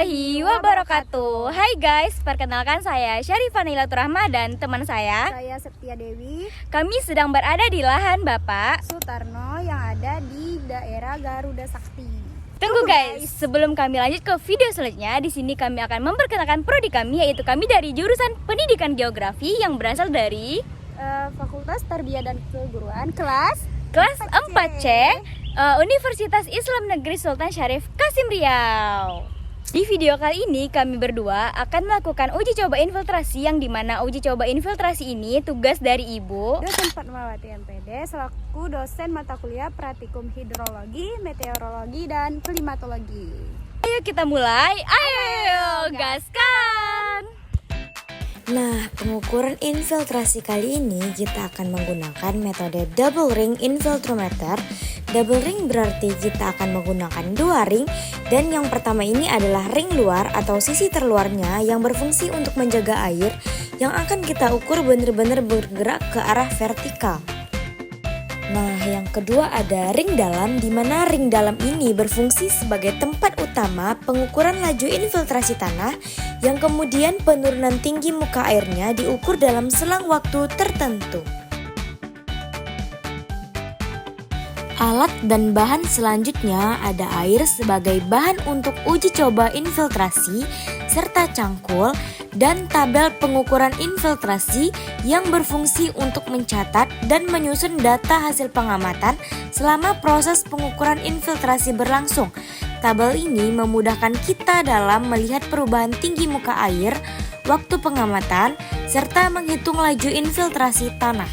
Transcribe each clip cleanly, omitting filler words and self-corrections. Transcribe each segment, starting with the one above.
warahmatullahi wabarakatuh. Hai guys, perkenalkan saya Syarifah Nailatur Rahma dan teman saya Septia Dewi. Kami sedang berada di lahan Bapak Sutarno yang ada di daerah Garuda Sakti. Tunggu guys, sebelum kami lanjut ke video selanjutnya, di sini kami akan memperkenalkan prodi kami, yaitu kami dari jurusan Pendidikan Geografi yang berasal dari Fakultas Tarbiyah dan Keguruan kelas 4C Universitas Islam Negeri Sultan Syarif Qasim Riau. Di video kali ini kami berdua akan melakukan uji coba infiltrasi, yang dimana uji coba infiltrasi ini tugas dari Ibu dosen Fatmawati MPD selaku dosen mata kuliah Praktikum Hidrologi, Meteorologi, dan Klimatologi. Ayo kita mulai, ayo gaskan! Nah, pengukuran infiltrasi kali ini kita akan menggunakan metode double ring infiltrometer. Double ring berarti kita akan menggunakan dua ring, dan yang pertama ini adalah ring luar atau sisi terluarnya yang berfungsi untuk menjaga air yang akan kita ukur benar-benar bergerak ke arah vertikal. Nah, yang kedua ada ring dalam, di mana ring dalam ini berfungsi sebagai tempat utama pengukuran laju infiltrasi tanah yang kemudian penurunan tinggi muka airnya diukur dalam selang waktu tertentu. Alat dan bahan selanjutnya ada air sebagai bahan untuk uji coba infiltrasi, serta cangkul dan tabel pengukuran infiltrasi yang berfungsi untuk mencatat dan menyusun data hasil pengamatan selama proses pengukuran infiltrasi berlangsung. Tabel ini memudahkan kita dalam melihat perubahan tinggi muka air, waktu pengamatan, serta menghitung laju infiltrasi tanah.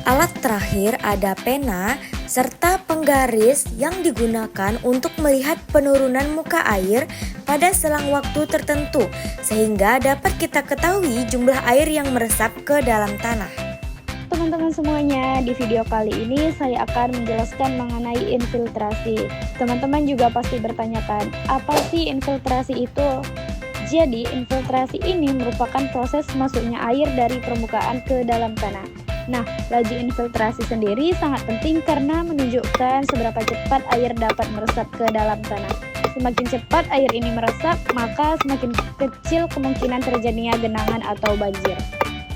Alat terakhir ada pena serta penggaris yang digunakan untuk melihat penurunan muka air pada selang waktu tertentu, sehingga dapat kita ketahui jumlah air yang meresap ke dalam tanah. Teman-teman semuanya, di video kali ini saya akan menjelaskan mengenai infiltrasi. Teman-teman juga pasti bertanyakan, apa sih infiltrasi itu? Jadi, infiltrasi ini merupakan proses masuknya air dari permukaan ke dalam tanah. Nah, laju infiltrasi sendiri sangat penting karena menunjukkan seberapa cepat air dapat meresap ke dalam tanah. Semakin cepat air ini meresap, maka semakin kecil kemungkinan terjadinya genangan atau banjir.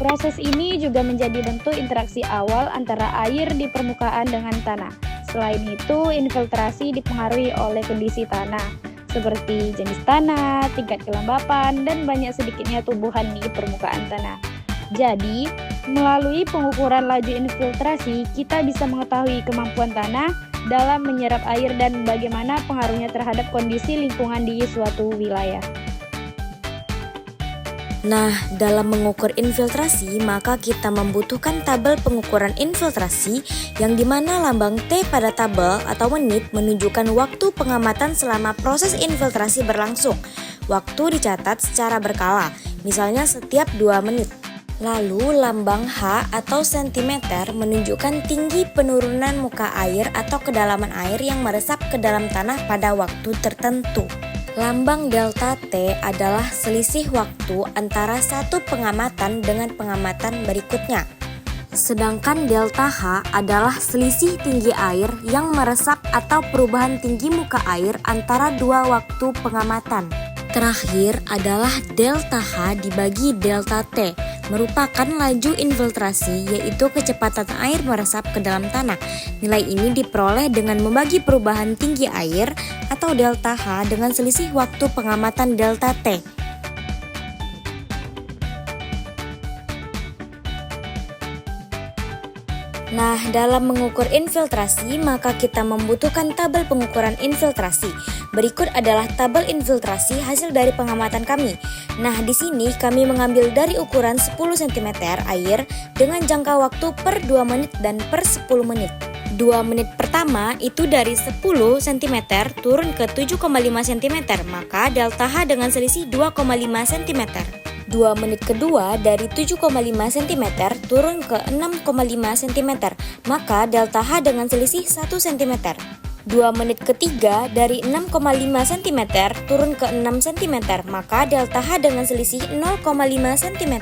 Proses ini juga menjadi bentuk interaksi awal antara air di permukaan dengan tanah. Selain itu, infiltrasi dipengaruhi oleh kondisi tanah, seperti jenis tanah, tingkat kelembapan, dan banyak sedikitnya tumbuhan di permukaan tanah. Jadi, melalui pengukuran laju infiltrasi, kita bisa mengetahui kemampuan tanah dalam menyerap air dan bagaimana pengaruhnya terhadap kondisi lingkungan di suatu wilayah. Nah, dalam mengukur infiltrasi, maka kita membutuhkan tabel pengukuran infiltrasi yang dimana lambang T pada tabel atau menit menunjukkan waktu pengamatan selama proses infiltrasi berlangsung. Waktu dicatat secara berkala, misalnya setiap 2 menit. Lalu lambang H atau sentimeter menunjukkan tinggi penurunan muka air atau kedalaman air yang meresap ke dalam tanah pada waktu tertentu. Lambang delta T adalah selisih waktu antara satu pengamatan dengan pengamatan berikutnya. Sedangkan delta H adalah selisih tinggi air yang meresap atau perubahan tinggi muka air antara dua waktu pengamatan. Terakhir adalah delta H dibagi delta T, merupakan laju infiltrasi, yaitu kecepatan air meresap ke dalam tanah. Nilai ini diperoleh dengan membagi perubahan tinggi air atau delta H dengan selisih waktu pengamatan delta T. Nah, dalam mengukur infiltrasi, maka kita membutuhkan tabel pengukuran infiltrasi. Berikut adalah tabel infiltrasi hasil dari pengamatan kami. Nah, di sini kami mengambil dari ukuran 10 cm air dengan jangka waktu per 2 menit dan per 10 menit. 2 menit pertama itu dari 10 cm turun ke 7,5 cm, maka delta H dengan selisih 2,5 cm. 2 menit kedua dari 7,5 cm turun ke 6,5 cm, maka delta H dengan selisih 1 cm. 2 menit ketiga dari 6,5 cm turun ke 6 cm, maka delta H dengan selisih 0,5 cm.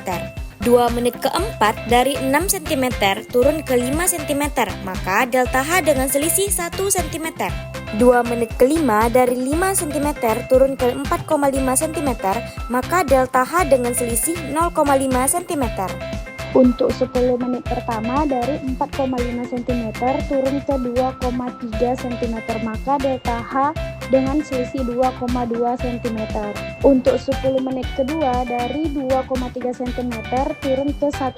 2 menit keempat dari 6 cm turun ke 5 cm, maka delta H dengan selisih 1 cm. 2 menit kelima dari 5 cm turun ke 4,5 cm, maka delta H dengan selisih 0,5 cm. Untuk 10 menit pertama dari 4,5 cm turun ke 2,3 cm, maka delta H dengan selisih 2,2 cm. Untuk 10 menit kedua dari 2,3 cm turun ke 1,5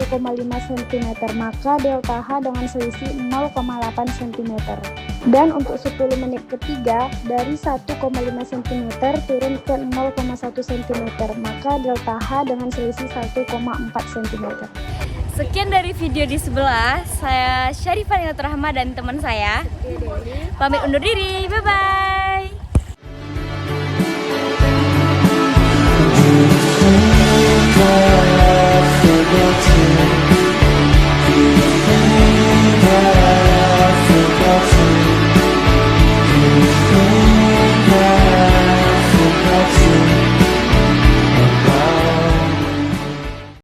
cm, maka delta H dengan selisih 0,8 cm. Dan untuk 10 menit ketiga dari 1,5 cm turun ke 0,1 cm, maka delta H dengan selisih 1,4 cm. Sekian dari video di sebelah. Saya Syarifah Ninatul Rahma dan teman saya pamit undur diri. Bye-bye.